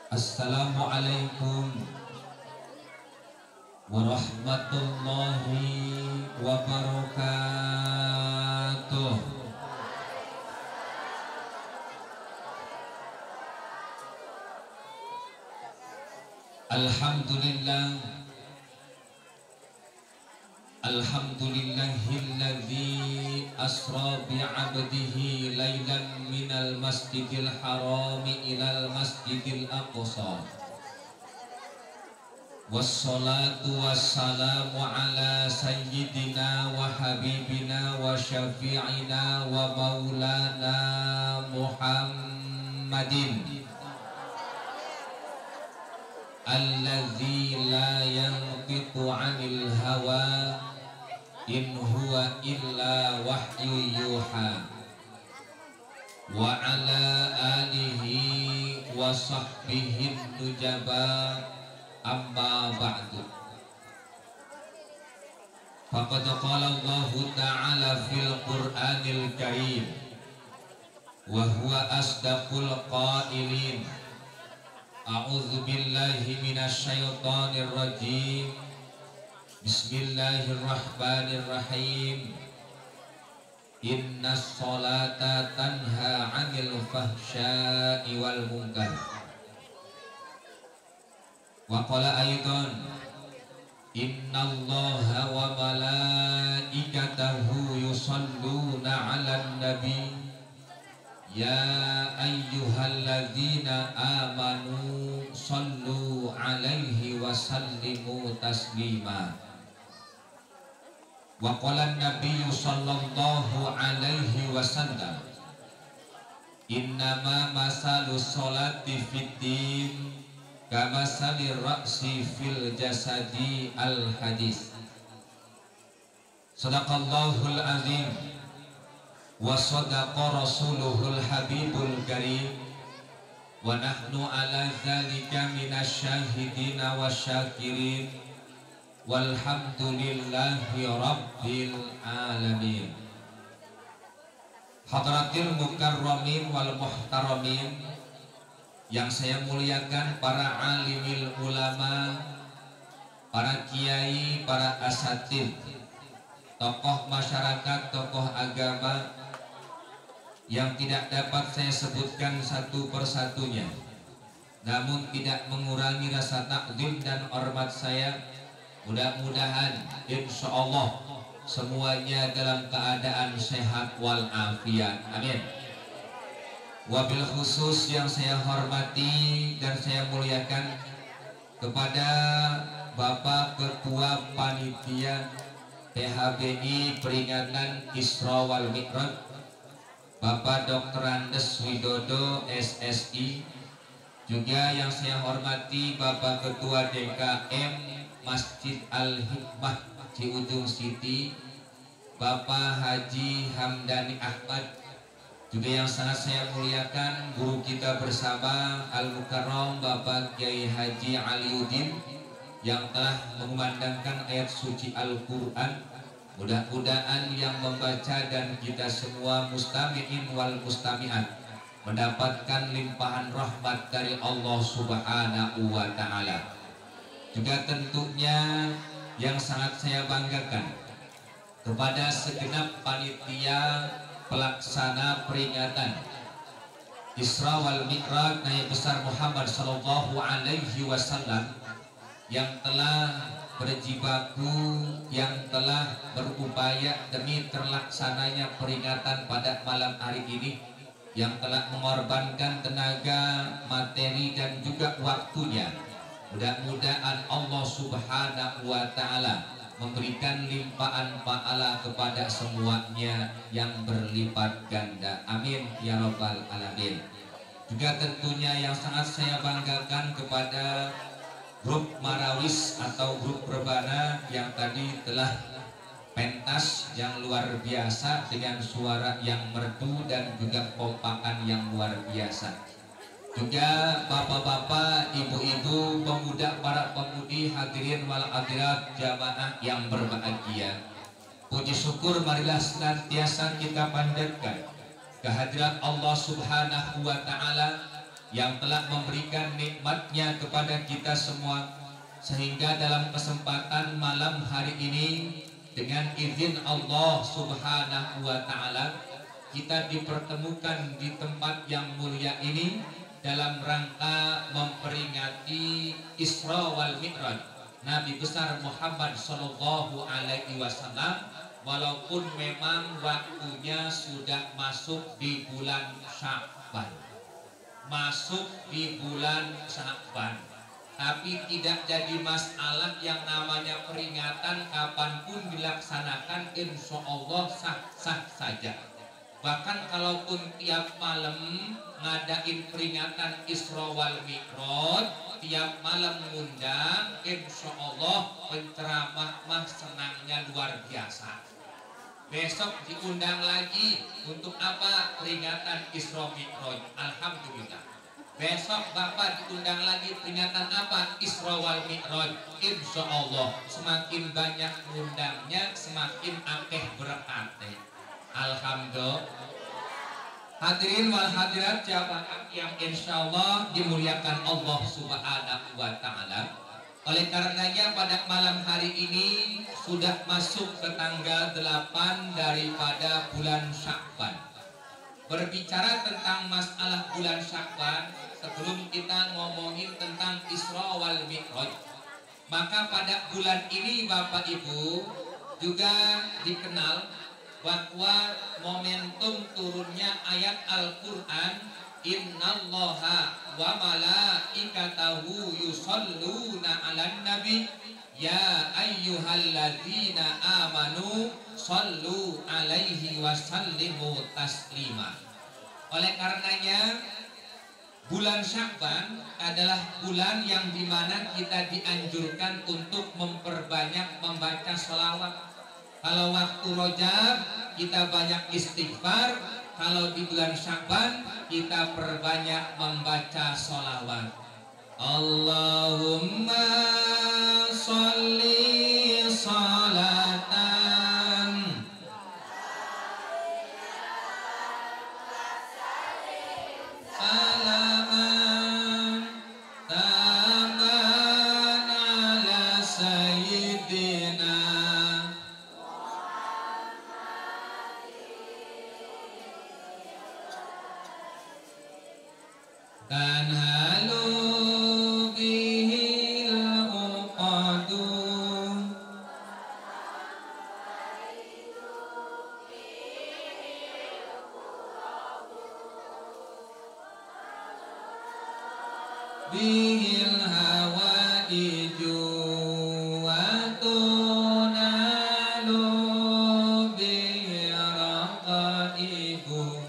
Assalamualaikum warahmatullahi wabarakatuh. Alhamdulillah, alhamdulillahilladzi asra bi'abdihi laylan minal masjidil harami ilal masjidil aqsa. Wassalatu wassalamu ala sayyidina wa habibina wa syafi'ina wa maulana Muhammadin alladzi la yantiqu 'anil hawa in huwa illa wahyu yuha wa ala alihi wa sahbihi nujaba amma ba'du. Faqad qala Allah ta'ala fil Qur'anil Karim wa huwa asdaqul qailin. A'udzu billahi minasy syaithanir rajim. Bismillahirrahmanirrahim. Innas sholata tanha 'anil fahsya'i wal munkar. Wa qala aidan innallaha wa malaikatahu yusholluna 'alan nabi ya ayyuhalladzina amanu shollu 'alaihi wa sallimu taslima. Wa qala an-nabiyyu sallallahu alaihi wasallam innama masalus sholati fid-din kama salir ra'si fil jasadi al hadis. Sadaqallahul azim wa sadaqa rasuluhul habibul karim wa nahnu ala dzalika minasyahidina wasyakirin walhamdulillahi rabbil alamin. Hadratil mukarramin wal muhtaramin, yang saya muliakan para alimil ulama, para kiai, para asatid, tokoh masyarakat, tokoh agama yang tidak dapat saya sebutkan satu persatunya, namun tidak mengurangi rasa takzim dan hormat saya. Mudah-mudahan insya Allah semuanya dalam keadaan sehat walafiat, amin. Wabil khusus yang saya hormati dan saya muliakan kepada Bapak Ketua Panitia PHBI Peringatan Isra wal Mi'raj Bapak Dr. Andes Widodo SSI, juga yang saya hormati Bapak Ketua DKM Masjid Al-Hikmah Ciujung City, Bapak Haji Hamdani Ahmad, juga yang sangat saya muliakan guru kita bersama Al-Mukarram Bapak Kiai Haji Aliuddin yang telah mengumandangkan ayat suci Al-Quran. Mudah-mudahan yang membaca dan kita semua mustami'in wal mustami'at mendapatkan limpahan rahmat dari Allah Subhanahu wa Ta'ala. Juga tentunya yang sangat saya banggakan kepada segenap panitia pelaksana peringatan Isra wal Mi'raj Nabi besar Muhammad sallallahu alaihi wasallam yang telah berjibaku, yang telah berupaya demi terlaksananya peringatan pada malam hari ini, yang telah mengorbankan tenaga, materi dan juga waktunya. Mudah-mudahan Allah Subhanahu wa Ta'ala memberikan limpahan pahala kepada semuanya yang berlipat ganda. Amin ya rabbal alamin. Juga tentunya yang sangat saya banggakan kepada grup Marawis atau grup Rebana yang tadi telah pentas yang luar biasa dengan suara yang merdu dan juga kompakan yang luar biasa. Juga bapak-bapak, ibu-ibu, pemuda, para pemudi, hadirin wal hadirat jamaah yang berbahagia. Puji syukur marilah senantiasa kita panjatkan kehadirat Allah Subhanahu wa Ta'ala yang telah memberikan nikmatnya kepada kita semua, sehingga dalam kesempatan malam hari ini dengan izin Allah Subhanahu wa Ta'ala kita dipertemukan di tempat yang mulia ini dalam rangka memperingati Isra wal Mi'raj Nabi besar Muhammad sallallahu alaihi wasallam, walaupun memang waktunya sudah masuk di bulan Sya'ban. Masuk di bulan Sya'ban, tapi tidak jadi masalah yang namanya peringatan kapanpun dilaksanakan, insya Allah sah-sah saja. Bahkan kalaupun tiap malam ngadain peringatan Isra wal Mi'raj, tiap malam ngundang, insya Allah penceramah mah senangnya luar biasa. Besok diundang lagi untuk apa? Peringatan Isra Mi'raj. Alhamdulillah. Besok Bapak diundang lagi peringatan apa? Isra wal Mi'raj. Insya Allah semakin banyak undangnya semakin akeh berkate. Alhamdulillah. Hadirin wal hadirat jamaah yang insya Allah dimuliakan Allah Subhanahu wa Ta'ala. Oleh karenanya pada malam hari ini sudah masuk ke tanggal 8 daripada bulan Sya'ban. Berbicara tentang masalah bulan Sya'ban, sebelum kita ngomongin tentang Isra wal Mi'raj, maka pada bulan ini Bapak Ibu juga dikenal bahwa momentum turunnya ayat Al-Quran, innallaha wa malaikatahu yusholluna 'alan nabi ya ayyuhalladzina amanu shollu 'alaihi wasallimu taslima. Oleh karenanya bulan Sya'ban adalah bulan yang dimana kita dianjurkan untuk memperbanyak membaca sholawat. Kalau waktu Rajab kita banyak istighfar, kalau di bulan Sya'ban kita perbanyak membaca sholawat. Allahumma sholli sholatan salaman taman ala sayyidina tanhalu bihil uqadu bihil hawaiju wa tunalu bihil raqaibu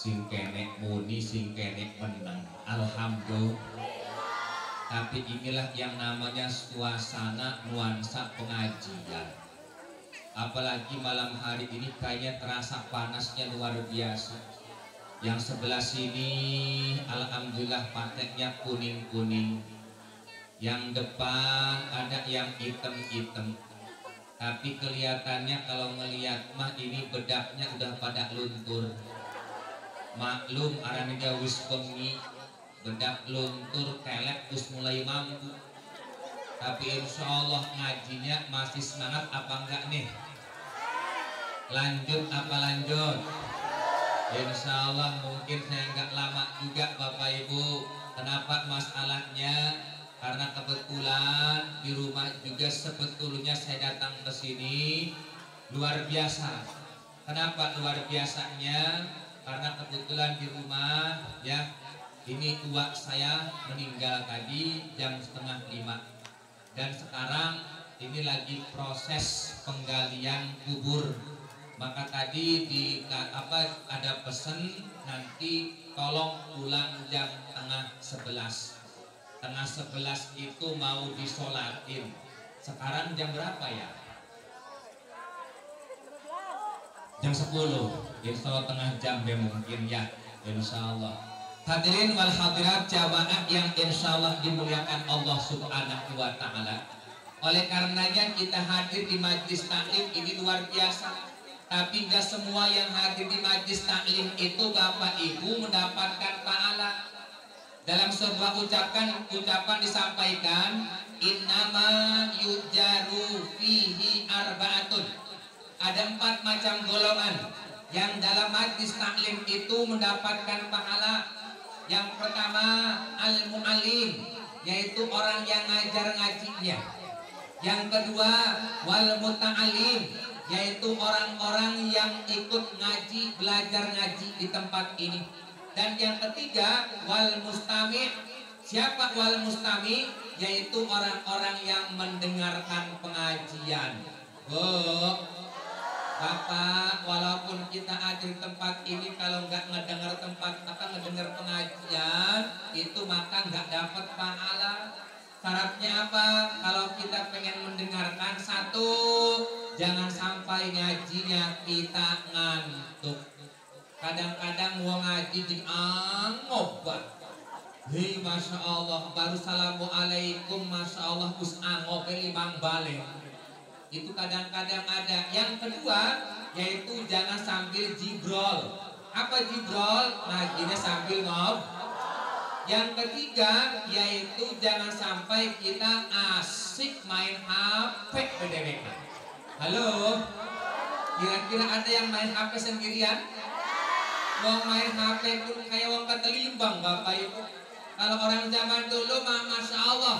sing kene muni sing kene menang. Alhamdulillah. Tapi inilah yang namanya suasana nuansa pengajian. Apalagi malam hari ini kayaknya terasa panasnya luar biasa. Yang sebelah sini alhamdulillah pateknya kuning-kuning. Yang depan ada yang hitam-hitam. Tapi kelihatannya kalau ngelihat mah ini bedaknya udah pada luntur. Maklum arannya wis bengi, bedak luntur kelek terus mulai mampu. Tapi insya Allah ngajinya masih semangat apa enggak nih? Lanjut apa lanjut? Insya Allah mungkin saya enggak lama juga Bapak Ibu. Kenapa masalahnya? Karena kebetulan di rumah juga sebetulnya saya datang ke sini luar biasa. Kenapa luar biasanya? Karena kebetulan di rumah ya, ini tua saya meninggal tadi jam 4:30 dan sekarang ini lagi proses penggalian kubur. Maka tadi ada pesen nanti tolong pulang jam 10:30. 10:30 itu mau disolatin. Sekarang jam berapa ya? Jam 10. Insya Allah tengah jam ya mungkin ya. Insya Allah. Hadirin wal hadirat jamaah yang insya Allah dimuliakan Allah Subhanahu wa Ta'ala. Oleh karenanya kita hadir di majlis taklim ini luar biasa. Tapi gak semua yang hadir di majlis taklim itu Bapak Ibu mendapatkan pahala. Dalam sebuah ucapan disampaikan, innama yujaru fihi arba'atun. Ada 4 macam golongan yang dalam majlis taklim itu mendapatkan pahala. Yang pertama al-mu'allim, yaitu orang yang ngajar ngajinya. Yang kedua wal muta'allim, yaitu orang-orang yang ikut ngaji, belajar ngaji di tempat ini. Dan yang ketiga wal mustami'. Siapa wal mustami'? Yaitu orang-orang yang mendengarkan pengajian. Bapak, walaupun kita ada di tempat ini, kalau nggak ngedengar ngedengar pengajian, itu maka nggak dapat pahala. Syaratnya apa? Kalau kita pengen mendengarkan, satu, jangan sampai ngajinya kita ngantuk. Kadang-kadang mau ngaji di angobat. Hei, masya Allah, baru assalamualaikum, masya Allah, us angob limang balik. Itu kadang-kadang ada. Yang kedua yaitu jangan sambil jibrol. Apa jibrol? Ngajinya sambil ngob. Yang ketiga yaitu jangan sampai kita asik main HP PDWK. Halo, kira-kira ada yang main HP sendirian? Wong main HP pun kayak wong ketelimbang Bapak Ibu. Kalau orang zaman dulu masya Allah.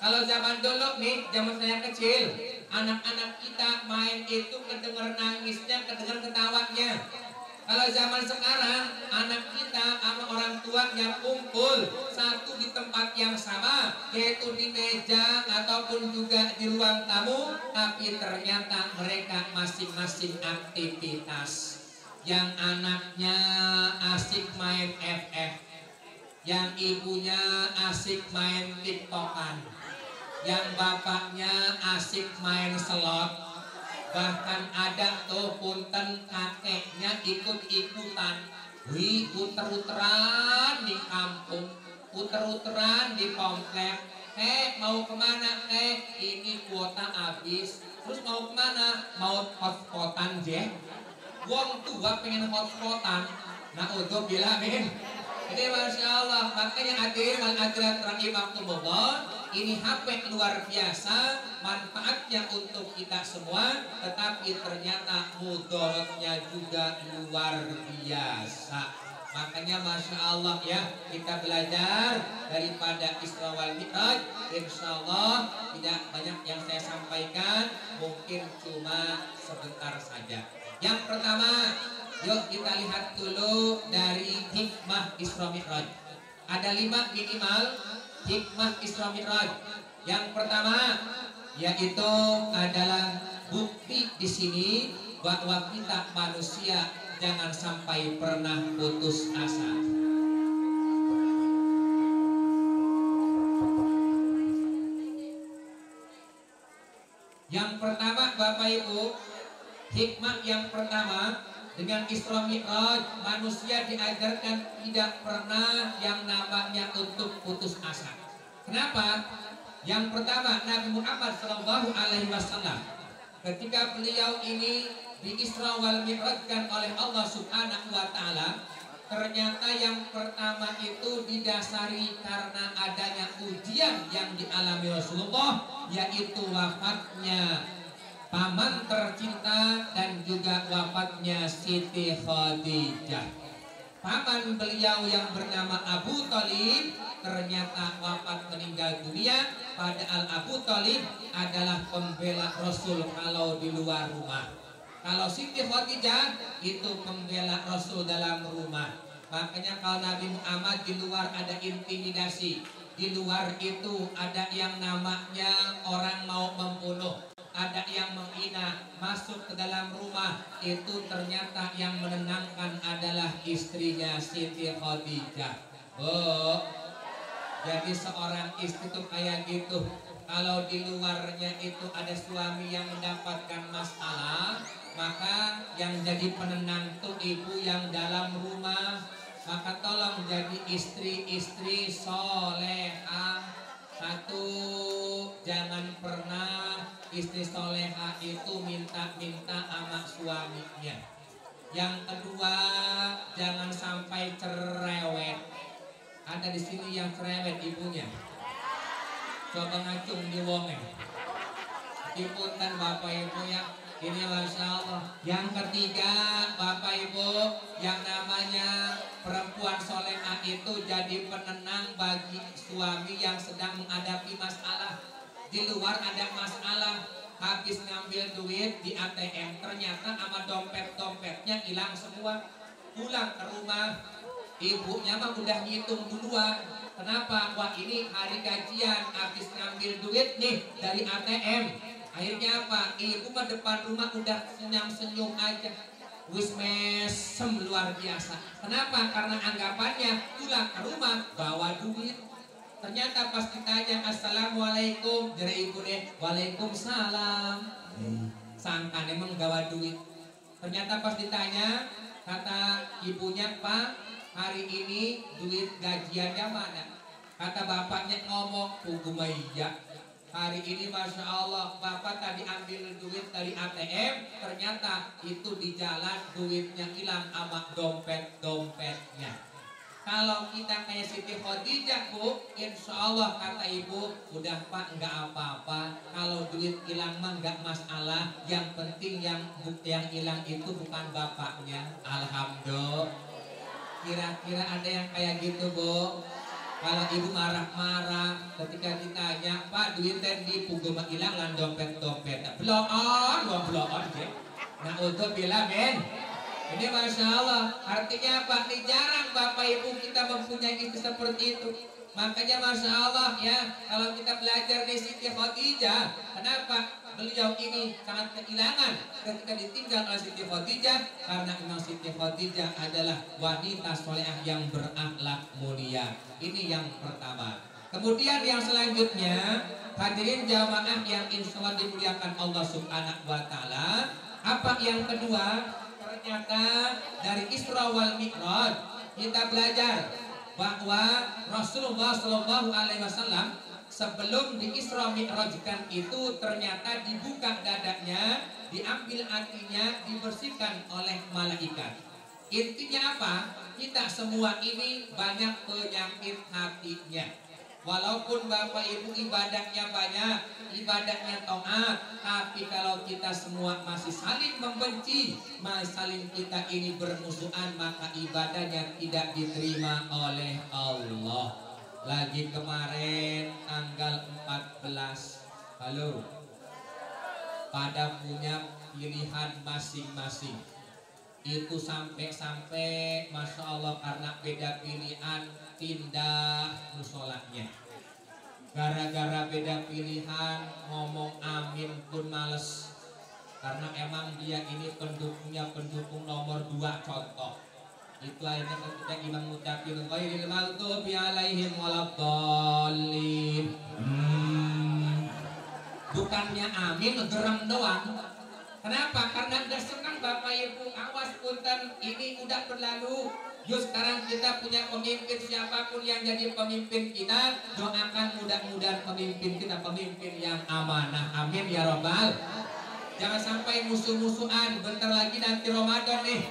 Kalau zaman dulu nih, zaman saya kecil, anak-anak kita main itu kedengar nangisnya, kedengar ketawanya. Kalau zaman sekarang, anak kita sama orang tuanya kumpul satu di tempat yang sama, yaitu di meja ataupun juga di ruang tamu, tapi ternyata mereka masing-masing aktivitas. Yang anaknya asik main FF, yang ibunya asik main TikTokan, yang bapaknya asik main slot. Bahkan ada tuh punten kakeknya ikut-ikutan. Wih, uter-uteran di kampung, uter-uteran di komplek. Mau kemana? Ini kuota habis. Terus mau kemana? Mau hotspotan je. Wong tua pengen hotspotan. Nah, untuk bilangin. Ini masya Allah, makanya hadirin wal hadirat rahimakumullah, ini HP luar biasa, manfaatnya untuk kita semua, tetapi ternyata mudaratnya juga luar biasa. Makanya masya Allah ya, kita belajar daripada Isra wal Mi'raj. Insya Allah tidak banyak yang saya sampaikan, mungkin cuma sebentar saja. Yang pertama, yuk kita lihat dulu dari hikmah Isra Mi'raj. Ada 5 minimal hikmah Isra Mi'raj. Yang pertama yaitu adalah bukti di sini bahwa kita manusia jangan sampai pernah putus asa. Yang pertama Bapak Ibu, hikmah yang pertama dengan Isra Mi'raj, manusia diajarkan tidak pernah yang namanya untuk putus asa. Kenapa? Yang pertama, Nabi Muhammad SAW ketika beliau ini di Isra wal Mi'rajkan oleh Allah Subhanahu wa Ta'ala, ternyata yang pertama itu didasari karena adanya ujian yang dialami Rasulullah, yaitu wafatnya paman tercinta dan juga wafatnya Siti Khadijah. Paman beliau yang bernama Abu Thalib ternyata wafat meninggal dunia, padahal Abu Thalib adalah pembela Rasul kalau di luar rumah. Kalau Siti Khadijah itu pembela Rasul dalam rumah. Makanya kalau Nabi Muhammad di luar ada intimidasi, di luar itu ada yang namanya orang mau membunuh, ada yang menghina, masuk ke dalam rumah, itu ternyata yang menenangkan adalah istrinya Siti Khadijah. Oh, jadi seorang istri itu kayak gitu. Kalau di luarnya itu ada suami yang mendapatkan masalah, maka yang jadi penenang itu ibu yang dalam rumah. Maka tolong jadi istri-istri solehah. Satu, jangan pernah istri soleha itu minta-minta sama suaminya. Yang kedua, jangan sampai cerewet. Ada di sini yang cerewet ibunya. Coba ngacung di wonge. Ipunten Bapak Ibu ya. Ini Masya Allah. Yang ketiga Bapak Ibu, yang namanya perempuan solehah itu jadi penenang bagi suami yang sedang menghadapi masalah. Di luar ada masalah, habis ngambil duit di ATM, ternyata sama dompet-dompetnya hilang semua. Pulang ke rumah, ibunya mah udah ngitung duluan. Kenapa? Wah ini hari gajian, habis ngambil duit nih dari ATM. Akhirnya apa? Ibu mah depan rumah udah senyum-senyum aja. Wis mesem luar biasa. Kenapa? Karena anggapannya pulang ke rumah bawa duit. Ternyata pas ditanya assalamualaikum, dari ibu deh, waalaikumsalam. Sangkan emang gawa duit. Ternyata pas ditanya, kata ibunya, Pak, hari ini duit gajiannya mana? Kata bapaknya ngomong, Pugumaya. Hari ini Masya Allah, Bapak tadi ambil duit dari ATM, ternyata itu di jalan duitnya hilang sama dompet-dompetnya. Kalau kita kayak Siti Khadijah Bu, insya Allah kata ibu, udah Pak nggak apa-apa. Kalau duit hilang mah nggak masalah. Yang penting yang hilang itu bukan bapaknya. Alhamdulillah. Kira-kira ada yang kayak gitu Bu? Kalau ibu marah-marah ketika ditanya, Pak duitnya di pugema hilang lan dompet-dompet. Belum on ya. Nah untuk bila men, ini Masya Allah. Artinya apa? Ini jarang Bapak Ibu kita mempunyai itu seperti itu. Makanya Masya Allah ya, kalau kita belajar di Siti Khadijah, kenapa beliau ini sangat kehilangan ketika ditinggal oleh Siti Khadijah? Karena memang Siti Khadijah adalah wanita solehah yang berakhlak mulia. Ini yang pertama. Kemudian yang selanjutnya, hadirin jamaah yang insya Allah dimuliakan Allah Subhanahu wa Ta'ala. Apa yang kedua? Ternyata dari Isra wal Mi'raj kita belajar bahwa Rasulullah SAW sebelum di Isra Mi'rajkan itu ternyata dibuka dadanya, diambil hatinya, dibersihkan oleh malaikat. Intinya apa? Kita semua ini banyak penyakit hatinya. Walaupun Bapak Ibu ibadahnya banyak, ibadahnya taat, tapi kalau kita semua masih saling membenci, masih saling kita ini bermusuhan, maka ibadahnya tidak diterima oleh Allah. Lagi kemarin tanggal 14, halo, pada punya pilihan masing-masing. Itu sampai Masya Allah karena beda pilihan pindah musolanya. Gara-gara beda pilihan ngomong amin pun males. karena emang dia ini pendukung nomor 2 contoh. Itu ayatnya ketika imam ngucapin ghairil maghdubi alaihim waladdallin. Bukannya amin geram doang. Kenapa? Karena udah senang Bapak Ibu. Awas punten, ini udah berlalu. Yuk sekarang kita punya pemimpin, siapapun yang jadi pemimpin kita, doakan mudah-mudahan pemimpin kita pemimpin yang amanah. Amin ya robbal. Jangan sampai musuh-musuhan. Bentar lagi nanti Ramadan nih.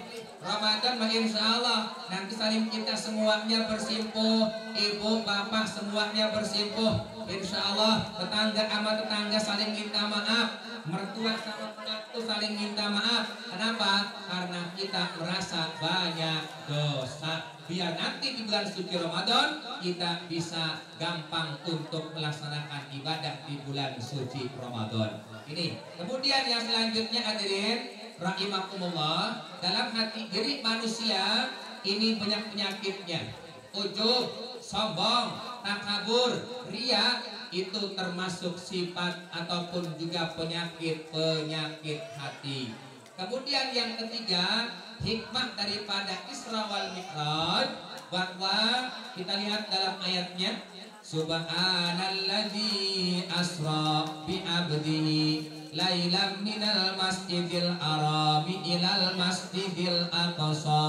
Ramadan mah insya Allah nanti saling kita semuanya bersimpuh, ibu bapak semuanya bersimpuh, insya Allah tetangga sama tetangga saling minta maaf, mertua sama menantu saling minta maaf. Kenapa? Karena kita merasa banyak dosa. Biar nanti di bulan suci Ramadan kita bisa gampang untuk melaksanakan ibadah di bulan suci Ramadan ini. Kemudian yang selanjutnya hadirin rahimakumullah, dalam hati diri manusia ini banyak penyakitnya. Ujub, sombong, takabur, riya, itu termasuk sifat ataupun juga penyakit hati. Kemudian yang ketiga, hikmah daripada Isra wal Mi'raj, bahwa kita lihat dalam ayatnya, Subhanalladzi asra bi 'abdihi lailam minal masjidil harami ilal masjidil aqsa.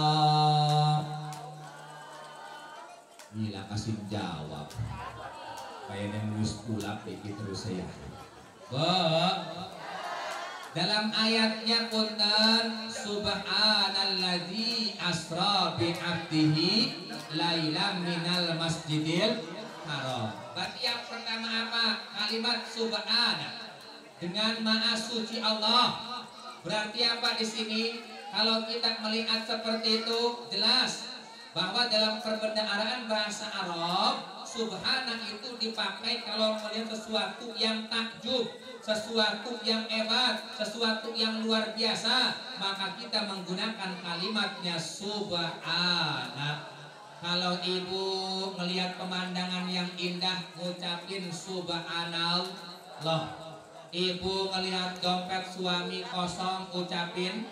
Gila kasih jawab. Kayak yang nulis ulap dikit terus saya. Dalam ayatnya punten Subhanalladzi asra bi 'abdihi lailam minal masjidil haram. Berarti yang pertama apa? Kalimat subhana, dengan maha suci Allah. Berarti apa di sini? Kalau kita melihat seperti itu jelas bahwa dalam perbendaharaan bahasa Arab, subhana itu dipakai kalau melihat sesuatu yang takjub, sesuatu yang hebat, sesuatu yang luar biasa, maka kita menggunakan kalimatnya subhana. Kalau ibu melihat pemandangan yang indah, ngucapin subhanallah. Ibu melihat dompet suami kosong, ucapin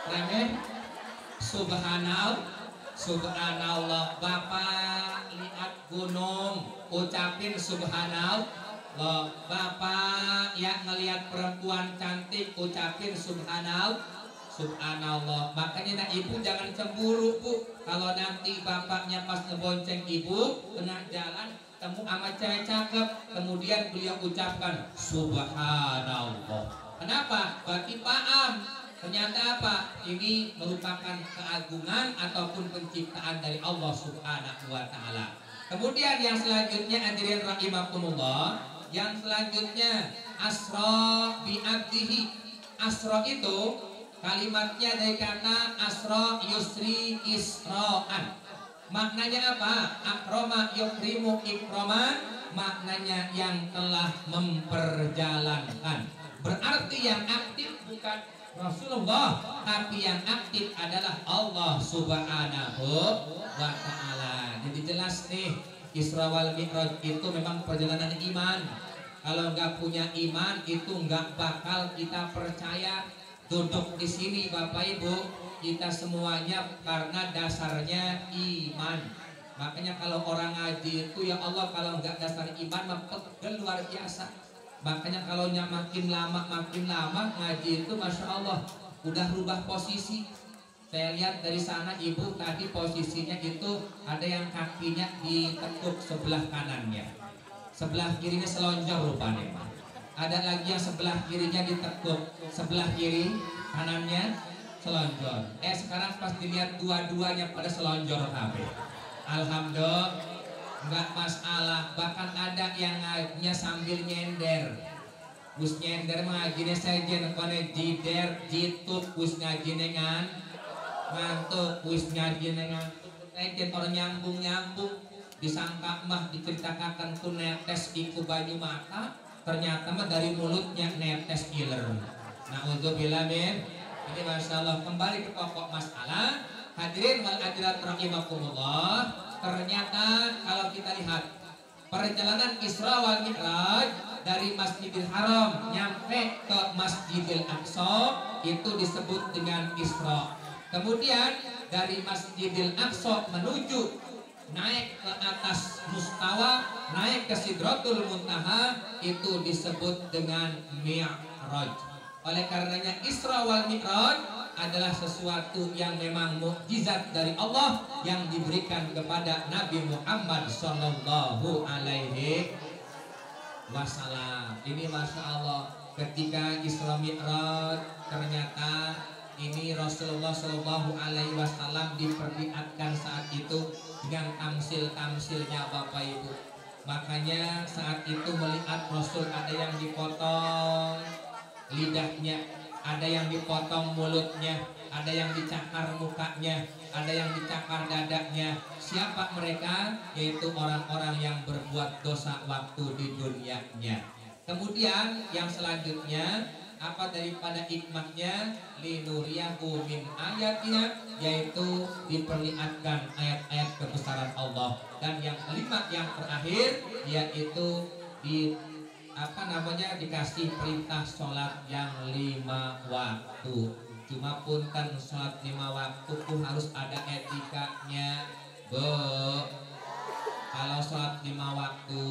remeh subhanallah. Bapak lihat gunung, ucapin subhanallah. Bapak yang ngelihat perempuan cantik, ucapin subhanallah. Makanya ibu jangan cemburu bu, kalau nanti bapaknya pas ngebonceng ibu tengah jalan temu sama cewek cakep, kemudian beliau ucapkan subhanallah. Kenapa? Bagi paham ternyata apa? Ini merupakan keagungan ataupun penciptaan dari Allah Subhanahu wa taala. Kemudian yang selanjutnya hadirin rahimakumullah, yang selanjutnya asra bi 'abdihi. Asra itu kalimatnya dari kata asra yusri isra'an. Maknanya apa? Akroma yukrimu ikroman, maknanya yang telah memperjalankan. Berarti yang aktif bukan Rasulullah, tapi yang aktif adalah Allah Subhanahu wa ta'ala. Jadi jelas nih, Isra wal Mi'raj itu memang perjalanan iman. Kalau nggak punya iman itu nggak bakal kita percaya. Duduk di sini Bapak Ibu, kita semuanya karena dasarnya iman. Makanya kalau orang ngaji itu ya Allah, kalau nggak dasar iman mah pegel luar biasa. Makanya kalau makin lama ngaji itu masya Allah udah rubah posisi. Saya lihat dari sana ibu tadi posisinya itu ada yang kakinya ditekuk sebelah kanannya, sebelah kirinya selonjor rupanya. Ada lagi yang sebelah kirinya ditekuk, sebelah kiri kanannya selonjor. Sekarang pas dilihat dua-duanya pada selonjor KB. Alhamdulillah, nggak masalah. Bahkan ada yang ngajinya sambil nyender. Gus nyender ngajinya saja kone jider jitut gus ngaji dengan ngantuk, gus ngaji dengan saja orang nyambung disangka mah diceritakan tuh netes iku banyu mata, ternyata mah dari mulutnya netes iler. Na'udzubillah min. Ini masalah. Kembali ke pokok masalah. Hadirin wal hadirat rahimakumullah. Ternyata kalau kita lihat perjalanan Isra wal Mi'raj dari Masjidil Haram nyampe ke Masjidil Aqsa itu disebut dengan Isra. Kemudian dari Masjidil Aqsa menuju naik ke atas mustawa, naik ke Sidratul Muntaha itu disebut dengan Mi'raj. Oleh karenanya Isra wal Mi'raj adalah sesuatu yang memang mukjizat dari Allah yang diberikan kepada Nabi Muhammad Sallallahu Alaihi Wasallam. Ini Masya Allah, ketika Isra Mi'raj ternyata ini Rasulullah Sallallahu Alaihi Wasallam diperlihatkan saat itu dengan tamsil-tamsilnya Bapak Ibu. Makanya saat itu melihat Rasul ada yang dipotong lidahnya, ada yang dipotong mulutnya, ada yang dicakar mukanya, ada yang dicakar dadanya. Siapa mereka? Yaitu orang-orang yang berbuat dosa waktu di dunianya. Kemudian yang selanjutnya, apa daripada hikmahnya? Linuriyahu min ayatina, yaitu diperlihatkan ayat-ayat kebesaran Allah. Dan yang kelima, yang terakhir, yaitu dikasih perintah sholat yang 5 waktu. Cuma punten sholat 5 waktu tuh harus ada etikanya, Bu. Kalau sholat 5 waktu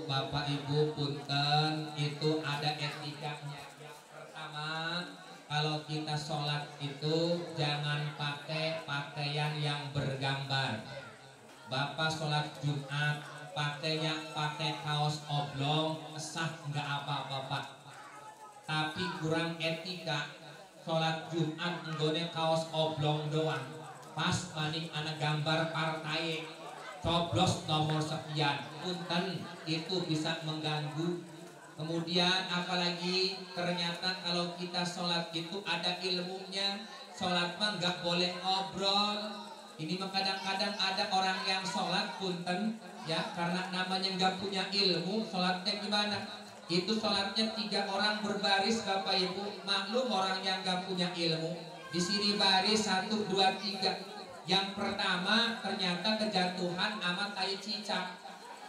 Bapak Ibu punten itu ada etikanya. Yang pertama, kalau kita sholat itu jangan pakai pakaian yang bergambar. Bapak sholat Jumat pakainya pakai kaos oblong, sah nggak apa-apa Pak. Tapi kurang etika. Sholat Jumat nggone kaos oblong doang. Pas maning anak gambar partai coblos nomor sekian. Punten itu bisa mengganggu. Kemudian apalagi ternyata kalau kita sholat itu ada ilmunya. Sholat mah nggak boleh ngobrol. Ini mah kadang-kadang ada orang yang sholat punten ya karena namanya nggak punya ilmu. Sholatnya gimana? Itu sholatnya 3 orang berbaris Bapak Ibu. Maklum orang yang nggak punya ilmu. Di sini baris 1, 2, 3. Yang pertama ternyata kejatuhan amat tai cicak.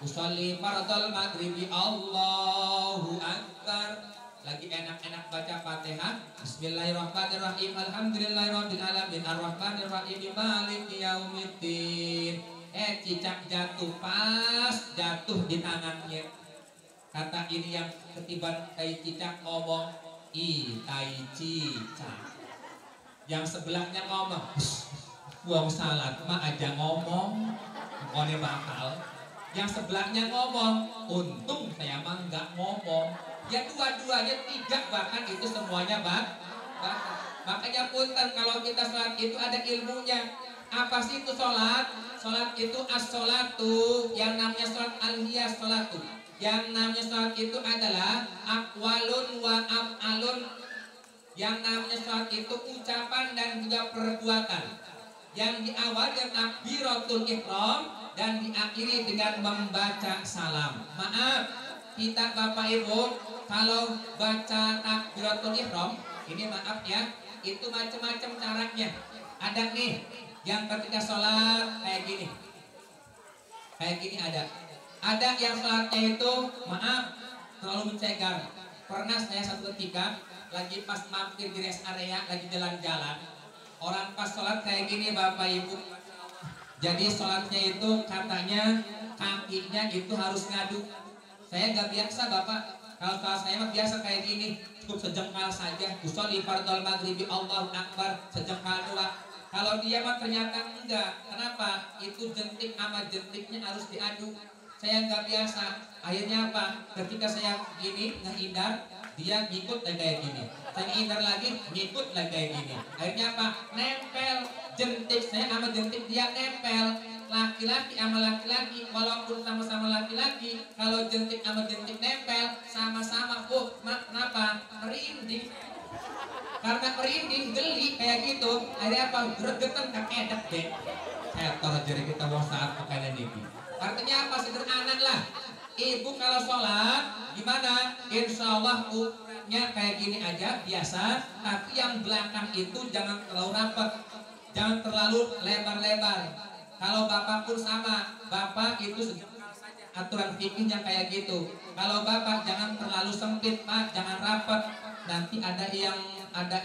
Usolli fardhal maghribi Allahu Akbar. Lagi enak-enak baca Fatihah. Bismillahirrahmanirrahim. Alhamdulillahirabbil alamin. Arrahmanirrahim. Maliki yaumiddin. Cicak jatuh, pas jatuh di tangannya. Kata ini yang ketiban tai cicak ngomong, tai cicak. Yang sebelahnya ngomong, wong salat mah aja ngomong, ngone bakal. Yang sebelahnya ngomong, untung saya mah nggak ngomong. Ya dua-duanya 3 bahkan itu semuanya bahkan. Makanya punten kalau kita sholat itu ada ilmunya. Apa sih itu sholat? Sholat itu as-sholatu. Yang namanya sholat al-hiyas sholatu. Yang namanya sholat itu adalah aqwalun wa af'alun. Yang namanya sholat itu ucapan dan juga perbuatan. Yang diawali dengan takbiratul ihram dan diakhiri dengan membaca salam. Maaf, kita Bapak Ibu kalau baca takbiratul ihram ini maaf ya, itu macam-macam caranya. Ada nih yang ketika sholat kayak gini ada. Ada yang sholatnya itu maaf terlalu mencegar. Pernah saya satu ketika lagi pas mampir di rest area lagi jalan-jalan, orang pas sholat kayak gini Bapak Ibu. Jadi sholatnya itu katanya kakinya itu harus ngadu. Saya nggak biasa Bapak. Kalau saya mah biasa kayak gini, cukup sejengkal saja. Usolli fardhal maghribi Allahu Akbar, sejengkal doang. Kalau dia mah ternyata enggak. Kenapa? Itu jentik sama jentiknya harus diadu. Saya nggak biasa. Akhirnya apa? Ketika saya gini ngehindar, dia ngikut lagi kayak gini. Saya ngehindar lagi, ngikut lagi kayak gini. Akhirnya apa? Nempel jentik saya sama jentik dia nempel. Laki-laki sama laki-laki, walaupun sama-sama laki-laki, kalau jentik sama jentik nempel, sama-sama. Kenapa? Merinding. Karena merinding, geli kayak gitu. Akhirnya apa? Gregetan kakedak deh. Saya taruh jari kita mau saat makanan ini. Artinya apa? Sederhana lah. Ibu kalau sholat gimana? Insya Allah ukurannya kayak gini aja biasa. Tapi yang belakang itu jangan terlalu rapat, jangan terlalu lebar-lebar. Kalau bapak pun sama, bapak itu sejengkal saja. aturan fikihnya kayak gitu. Kalau Bapak jangan terlalu sempit, Pak, jangan rapat. Nanti ada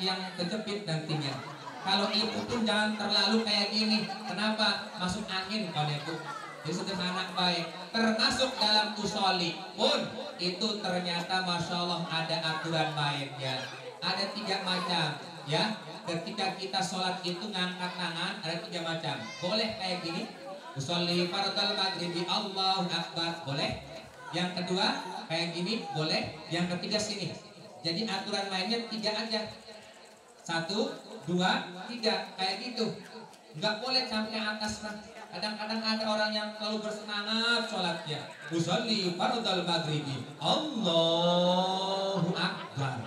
yang kejepit nantinya. Kalau Ibu pun jangan terlalu kayak gini. Kenapa? Masuk angin kalau Ibu. Jadi sederhana baik. Termasuk dalam usoli pun itu ternyata Masya Allah ada aturan mainnya. Ada 3 macam ya. Ketika kita sholat itu ngangkat tangan ada 3 macam. Boleh kayak gini. Usolli fardal maghribi Allahu Akbar, boleh. Yang kedua kayak gini, boleh. Yang ketiga sini. Jadi aturan mainnya 3 aja. 1, 2, 3 kayak gitu. Nggak boleh sampai atas. Kadang-kadang ada orang yang terlalu bersemangat sholatnya. Usolli fardal maghribi Allahu Akbar.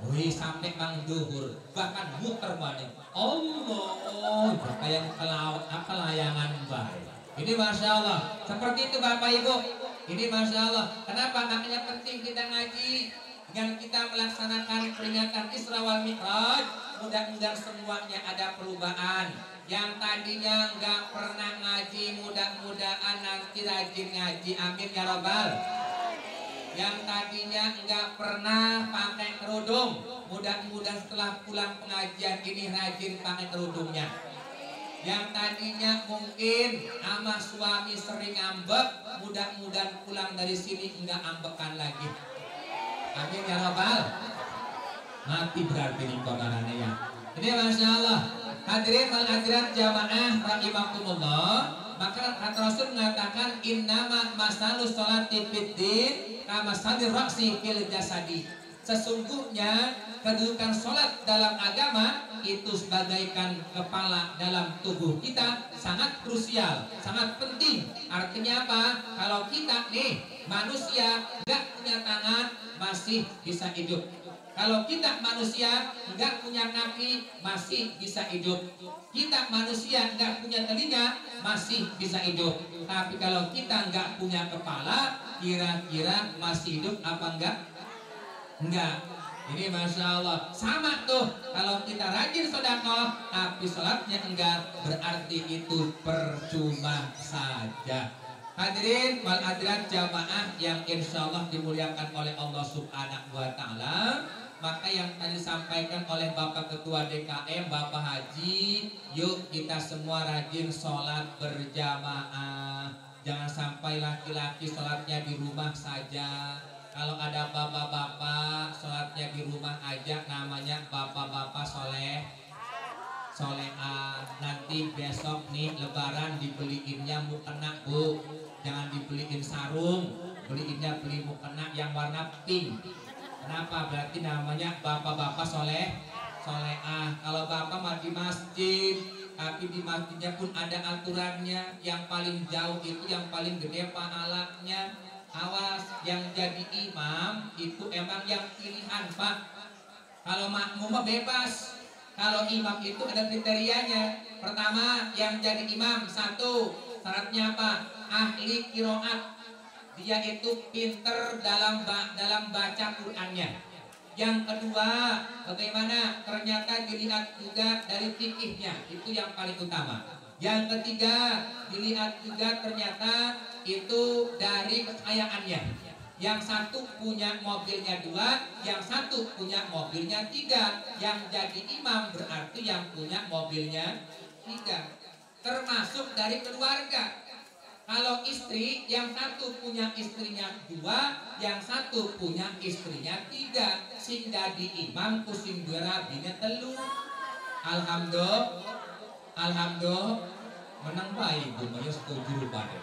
Wih, sampai mang duhur, bahkan muter balik. Allah, kayak layangan baik. Ini Masya Allah. Seperti itu Bapak Ibu. Ini Masya Allah. Kenapa? Makanya penting kita ngaji. Dengan kita melaksanakan peringatan Isra wal Mi'raj, mudah-mudahan semuanya ada perubahan. Yang tadinya nggak pernah ngaji, mudah-mudahan nanti rajin ngaji. Amin ya Rabbal. Yang tadinya nggak pernah pakai kerudung, mudah-mudahan setelah pulang pengajian ini rajin pakai kerudungnya. Yang tadinya mungkin sama suami sering ngambek, mudah-mudahan pulang dari sini enggak ambekan lagi. Amin ya Rabbal. Mati berarti nih komanannya ya. Ini Masya Allah. Hadirin wal hadirat jamaah rahimakumullah. Maka kata Rasul mengatakan innama masalus sholati fiddin kama sadir raksi fil jasadi. Sesungguhnya kedudukan sholat dalam agama itu sebagaikan kepala dalam tubuh kita, sangat krusial, sangat penting. Artinya apa? Kalau kita nih manusia nggak punya tangan masih bisa hidup. Kalau kita manusia nggak punya kaki masih bisa hidup. Kita manusia nggak punya telinga masih bisa hidup. Tapi kalau kita nggak punya kepala, kira-kira masih hidup apa enggak? Enggak. Ini Masya Allah. Sama tuh. Kalau kita rajin sedekah tapi sholatnya enggak, berarti itu percuma saja. Hadirin wal hadirat jamaah yang insya Allah dimuliakan oleh Allah Subhanahu wa Ta'ala. Maka yang tadi disampaikan oleh Bapak Ketua DKM, Bapak Haji, yuk kita semua rajin sholat berjamaah. Jangan sampai laki-laki sholatnya di rumah saja. Kalau ada bapak-bapak sholatnya di rumah aja, namanya bapak-bapak soleha. Nanti besok nih lebaran dibeliinnya mukena Bu. Jangan dibeliin sarung, beliinnya beli mukena yang warna pink. Kenapa? Berarti namanya bapak-bapak soleha. Kalau bapak mah di masjid, tapi di masjidnya pun ada aturannya. Yang paling jauh itu yang paling gede pahalanya. Awas, yang jadi imam itu emang yang pilihan Pak. Kalau makmum bebas. Kalau imam itu ada kriterianya. Pertama, yang jadi imam 1, syaratnya apa? Ahli kiroat. Dia itu pinter dalam baca Qur'annya. Yang kedua, bagaimana? Ternyata dilihat juga dari fikihnya. Itu yang paling utama. Yang ketiga, dilihat juga ternyata itu dari kekayaannya. Yang satu punya mobilnya 2, yang satu punya mobilnya 3. Yang jadi imam berarti yang punya mobilnya 3. Termasuk dari keluarga. Kalau istri, yang satu punya istrinya 2, yang satu punya istrinya 3. Sing dadi imam kusing dua rabinya 3. Alhamdulillah menang baik Bu, saya setuju pada.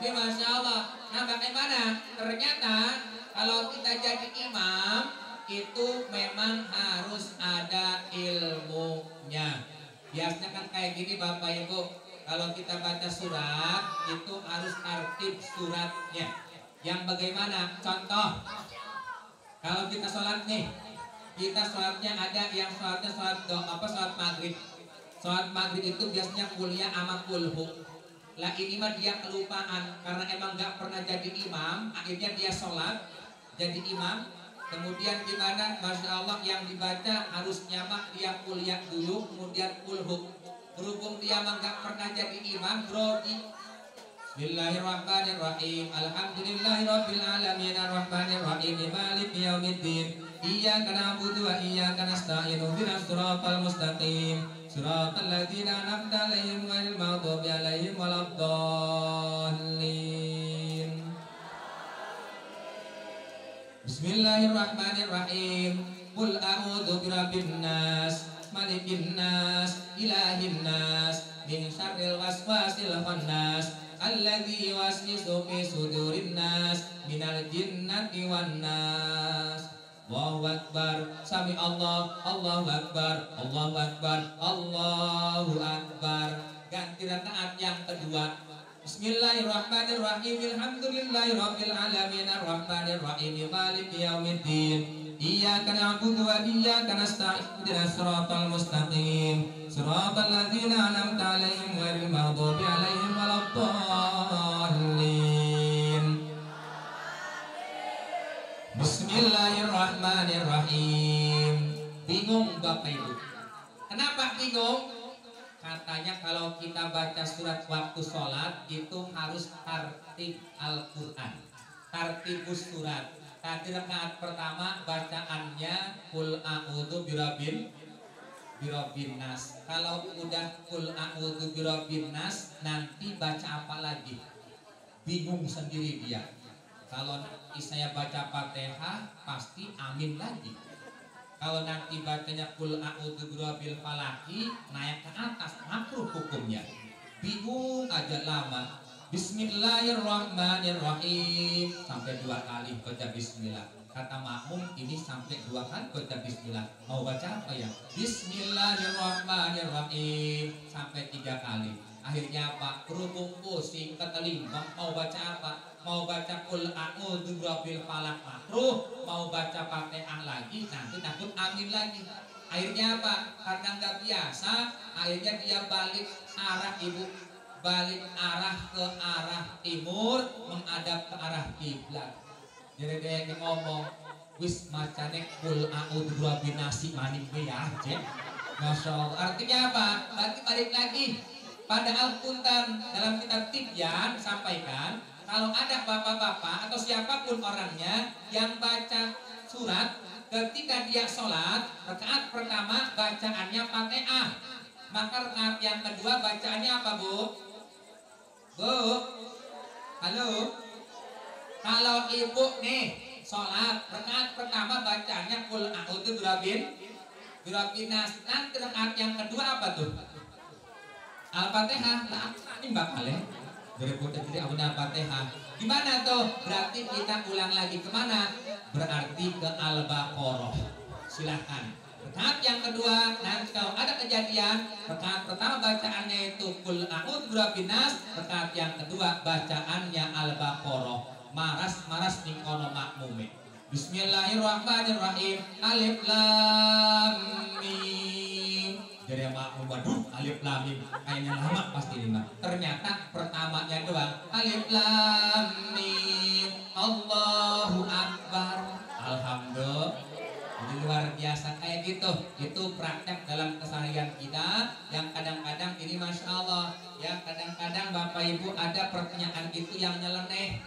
Ini Masya Allah. Nah bagaimana? Ternyata kalau kita jadi imam itu memang harus ada ilmunya. Biasanya kan kayak gini Bapak Ibu. Kalau kita baca surat itu harus tertib suratnya. Yang bagaimana? Contoh, kalau kita sholat nih, kita sholatnya ada yang sholatnya sholat maghrib. Sholat maghrib itu biasanya kuliah sama kulhu. Lah ini mah dia kelupaan karena emang gak pernah jadi imam. Akhirnya dia sholat jadi imam. Kemudian gimana? Masya Allah yang dibaca harusnya mah dia kuliah dulu kemudian kulhu. Berhubung dia mah gak pernah jadi imam, grogi. Bismillahirrahmanirrahim. Alhamdulillahirabbil alamin arrahmanir rahim maliki yaumiddin. Iyyaka na'budu wa iyyaka nasta'in ihdinas siratal mustaqim. Siratal ladzina an'amta 'alaihim ghairil maghdubi 'alaihim waladdallin. Bismillahirrahmanirrahim. Qul a'udzu birabbin nas, malikin nas, ilahin nas, min syarril waswasil khannas, alladzi yuwaswisu fi sudurin nas, minal jinnati wan nas. Allahu akbar, sami Allah, Allahu akbar, Allahu akbar, Allahu akbar. Ganti rakaat yang kedua. Bismillahirrahmanirrahim. Alhamdulillahirabbil alamin arrahmanir rahim maliki yaumiddin. Iyyaka na'budu wa iyyaka nasta'in ihdinas siratal mustaqim. Siratal ladzina an'amta 'alaihim ghairil maghdubi 'alaihim waladdallin. Bismillahirrahmanirrahim. Bingung Bapak Ibu? Kenapa bingung? Katanya kalau kita baca surat waktu sholat itu harus tartib Al-Quran, tartibus surat. Tadi rakaat pertama bacaannya Qul a'udzu birabbin nas. Kalau udah Qul a'udzu birabbin nas, nanti baca apa lagi? Bingung sendiri dia. Kalau nanti saya baca Fatihah pasti amin lagi. Kalau nanti bacanya Qul a'udzu birabbil falaki, naik ke atas, makruh hukumnya. Bingung aja lama. Bismillahirrahmanirrahim sampai 2 kali baca bismillah. Kata makmum ini sampai 2 kali baca bismillah. Mau baca apa ya? Bismillahirrahmanirrahim sampai 3 kali. Akhirnya apa? Kerubung pusing ketelimbang. Mau baca apa? Mau baca Qul a'udzu birabbil falaq makruh, mau baca Fatihah lagi nanti takut amin lagi. Akhirnya apa? Karena nggak biasa, akhirnya dia balik arah balik arah ke arah timur, menghadap ke arah kiblat. Jadi dia ngomong, wis macane Qul a'udzu birabbin nasi maning ya, cek. Masya Allah. Artinya apa? Berarti balik lagi. Padahal punten dalam kitab Tibyan sampaikan, kalau ada bapak-bapak atau siapapun orangnya yang baca surat ketika dia sholat, rakaat pertama bacaannya Fatihah, maka rakaat yang kedua bacaannya apa, Bu? Bu? Halo? Kalau ibu nih sholat, rakaat pertama bacaannya Qul a'udzu birabbin nas. Nanti rakaat yang kedua apa tuh? Al-Fatihah. Nah, ini bakal ya. Berikutnya jadi Al-Fatihah. Gimana tuh? Berarti kita ulang lagi kemana? Berarti ke Al-Baqarah. Silahkan. Rakaat yang kedua, nanti kalau ada kejadian, rakaat pertama bacaannya itu Qul a'udzu birabbin nas, rakaat yang kedua bacaannya Al-Baqarah. Maras ning kono makmume. Bismillahirrahmanirrahim. Alif lam mim. Jadi makmum, waduh, alif lam mim kayaknya lama pasti ini mah. Ternyata pertamanya doang alif lam mim, Allahu akbar, alhamdulillah. Jadi luar biasa kayak gitu. Itu praktek dalam keseharian kita yang kadang-kadang ini masya Allah ya, kadang-kadang Bapak Ibu ada pertanyaan itu yang nyeleneh.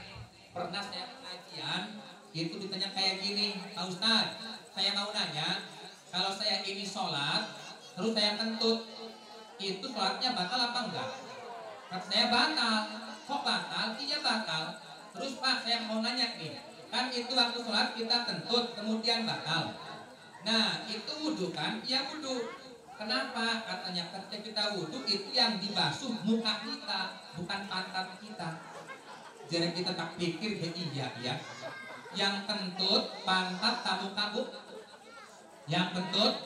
Pernah saya pengajian itu ditanya kayak gini, Pak Ustadz, saya mau nanya, kalau saya ini sholat terus saya kentut, itu sholatnya batal apa enggak? Kata saya batal. Kok batal? Iya batal. Terus Pak, saya mau nanya nih, kan itu waktu sholat kita kentut kemudian batal. Nah itu wudhu kan? Iya wudhu. Kenapa? Katanya ketika kita wudhu itu yang dibasuh muka kita, bukan pantat kita. Jadi kita tak pikir iya ya. Yang kentut pantat tamu kabuk. Yang kentut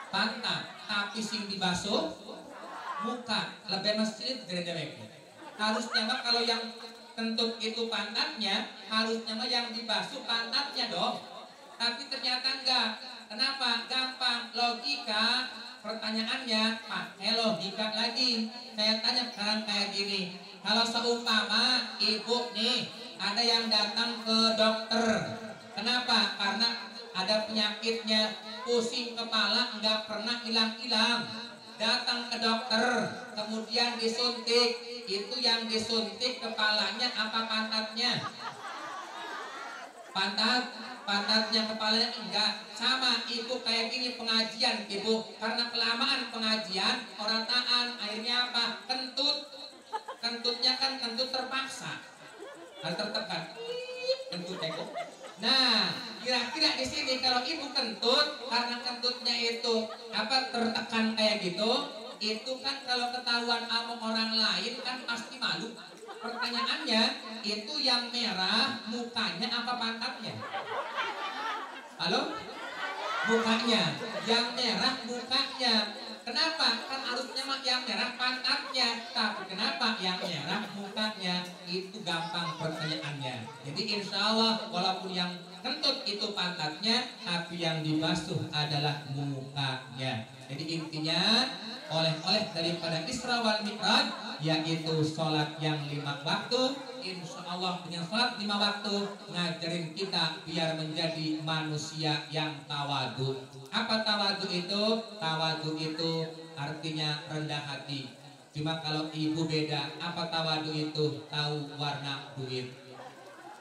pantat, tapi sing dibasuh muka. Lebih masjid derek. Harusnya mah kalau yang kentut itu pantatnya, harusnya mah yang dibasuh pantatnya dong. Tapi ternyata enggak. Kenapa? Gampang. Logika pertanyaannya pakai logika lagi. Saya tanya sekarang kayak gini. Kalau seumpama ibu nih ada yang datang ke dokter. Kenapa? Karena ada penyakitnya, pusing kepala nggak pernah hilang-hilang. Datang ke dokter, kemudian disuntik, itu yang disuntik kepalanya apa pantatnya? Pantatnya, kepalanya enggak. Sama ibu kayak gini pengajian ibu, karena kelamaan pengajian orang tahan, akhirnya apa? Kentutnya kan kentut terpaksa, harus tertekan kentut ibu. Nah, kira-kira di sini kalau ibu kentut, karena kentutnya itu apa tertekan kayak gitu, itu kan kalau ketahuan sama orang lain kan pasti malu. Pertanyaannya, itu yang merah mukanya apa pantatnya? Halo? Mukanya. Yang merah mukanya. Kenapa? Kan harusnya yang merah pantatnya. Tapi kenapa yang merah mukanya? Itu gampang pertanyaannya. Jadi insya Allah walaupun yang kentut itu pantatnya, tapi yang dibasuh adalah mukanya. Jadi intinya oleh-oleh daripada Isra wal Mi'raj yaitu sholat yang 5 waktu. Insya Allah dengan sholat 5 waktu ngajarin kita biar menjadi manusia yang tawadu. Apa tawadu itu? Tawadu itu artinya rendah hati. Cuma kalau ibu beda, apa tawadu itu? Tahu warna duit.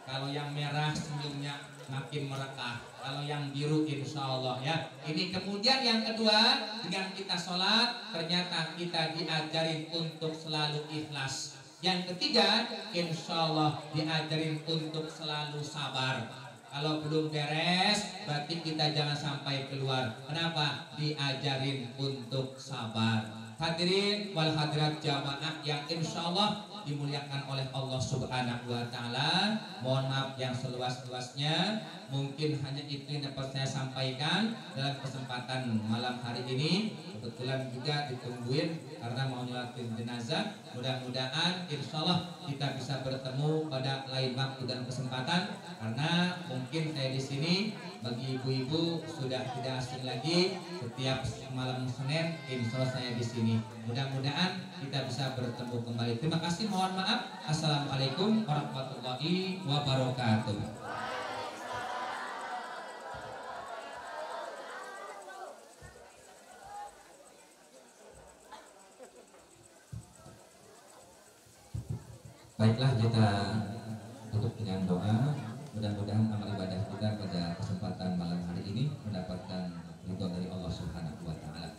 Kalau yang merah senyumnya makin merekah, kalau yang biru insya Allah ya. Ini kemudian yang kedua, dengan kita sholat ternyata kita diajarin untuk selalu ikhlas. Yang ketiga, insya Allah diajarin untuk selalu sabar. Kalau belum beres, berarti kita jangan sampai keluar. Kenapa? Diajarin untuk sabar. Hadirin wal hadirat jamaah yang insya Allah dimuliakan oleh Allah Subhanahu wa Ta'ala. Mohon maaf yang seluas-luasnya. Mungkin hanya itu yang dapat saya sampaikan dalam kesempatan malam hari ini. Kebetulan juga ditungguin karena mau nyolatin jenazah. Mudah-mudahan insya Allah kita bisa bertemu pada lain waktu dan kesempatan. Karena mungkin saya di sini bagi ibu-ibu sudah tidak asing lagi. Setiap malam Senin insya Allah saya di sini. Mudah-mudahan kita bisa bertemu kembali. Terima kasih, mohon maaf. Assalamualaikum warahmatullahi wabarakatuh. Baiklah, kita tutup dengan doa. Mudah-mudahan amal ibadah kita pada kesempatan malam hari ini mendapatkan ridho dari Allah Subhanahu wa Ta'ala.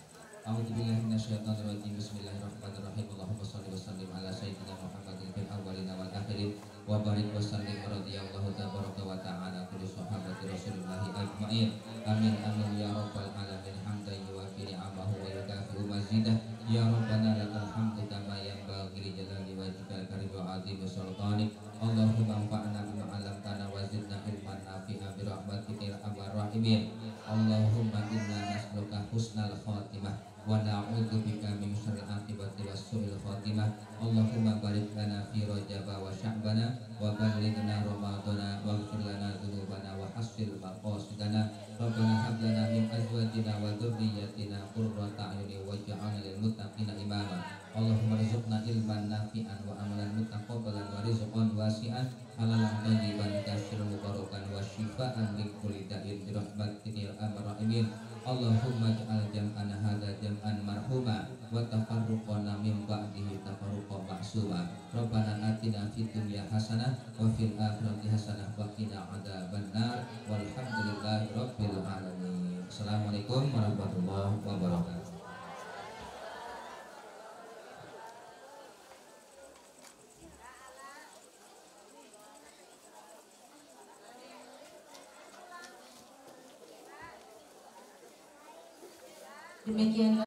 A'udzubillahi minasyaitonirrajim. Bismillahirrahmanirrahim. Allahumma shalli wa sallim ala sayyidina Muhammadin fil awwalina wal akhirin wa barik wa sallim radhiyallahu tabaraka wa ta'ala kulli sahabati Rasulillah ajma'in. Amin amin ya rabbal alamin. Hamdan yuwafi ni'amahu wa yukafi'u mazidah. Ya Rabbana lakal hamdu kama yanbaghi li jalali wajhikal karim wa 'azimi sultanik. Allahumma anfa'na bima 'allamtana wa zidna ilman nafi'a bi rahmatika ya arhamar rahimin. Allahumma inna nas'aluka husnal khatimah wa na'udzubika min syarril aqibati was su'il khatimah. Allahumma barik lana fi Rajab wa Sya'bana wa ballighna Ramadana waghfir lana dzunubana wa hassil maqasidana. Rabbana hab lana min azwajina wa dzurriyyatina qurrata a'yunin waj'alna lil muttaqina imama. Allahumma rizqna ilman nafi'an wa amalan mutaqabbalan wa rizqan wasi'an halalan thayyiban katsiran mubarakan wa shifaan min kulli da'in bi rahmatika ya arhamar rahimin. Allahumma ij'al jam'ana hadza jam'an marhuma wa tafarruqana min ba'dihi tafarruqan ma'suma. Rabbana atina fid dunya hasanah wa fil akhirati hasanah wa qina adzabannar. Walhamdulillahi rabbil alamin. Assalamualaikum warahmatullahi wabarakatuh. Demikian